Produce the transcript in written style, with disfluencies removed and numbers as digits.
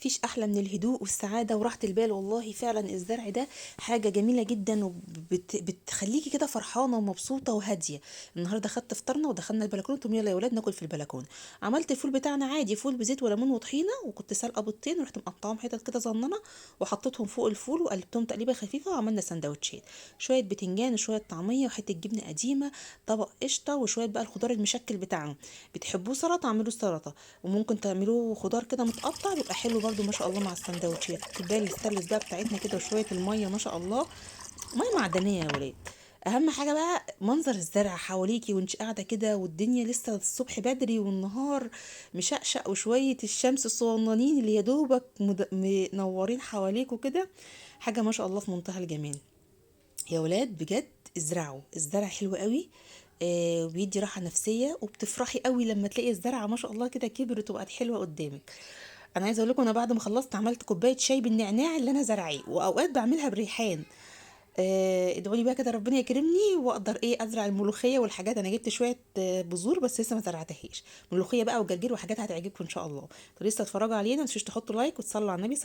مفيش احلى من الهدوء والسعاده وراحه البال. والله فعلا الزرع ده حاجه جميله جدا، وبتخليكي كده فرحانه ومبسوطه وهاديه. النهارده خدت فطرنا ودخلنا البلكونه، قلت لهم يلا يا ولاد ناكل في البلكونه. عملت الفول بتاعنا عادي، فول بزيت وليمون وطحينه، وكنت سالقه بيضتين ورحت مقطعاهم حتت كده صغننه وحطيتهم فوق الفول وقلبتهم تقليبه خفيفه وعملنا سندوتشين. شويه بتنجان وشويه طعميه وحته جبنه قديمه، طبق قشطه، وشويه بقى الخضار المشكل بتاعهم. بتحبوه سلطه اعملوه سلطه، وممكن تعملوه خضار كده متقطع بيبقى حلو برضو ما شاء الله مع السندوتشات. الكوبايه الستانلس بقى بتاعتنا كده وشويه الميه ما شاء الله، ميه معدنيه يا ولاد. اهم حاجه بقى منظر الزرع حواليكي وانت قاعده كده، والدنيا لسه الصبح بدري والنهار مشقشق، وشويه الشمس الصغننين اللي يا دوبك منورين حواليكوا كده. حاجه ما شاء الله في منتهى الجمال. يا ولاد بجد ازرعوا، الزرع حلو قوي. وبيدي راحة نفسية، وبتفرحي قوي لما تلاقي الزرعة ما شاء الله كده كبرت وبقت حلوة قدامك. انا عايزه اقول لكم، انا بعد ما خلصت عملت كوبايه شاي بالنعناع اللي انا زرعيه، واوقات بعملها بريحان. ادعوا لي بقى كده ربنا يكرمني واقدر ازرع الملوخيه والحاجات. انا جبت شويه بذور بس لسه ما زرعتهاش. ملوخيه بقى وجرجير وحاجات هتعجبكم ان شاء الله. فلسه اتفرجوا علينا، ما تنسوش تحطوا لايك وتصلوا على النبي.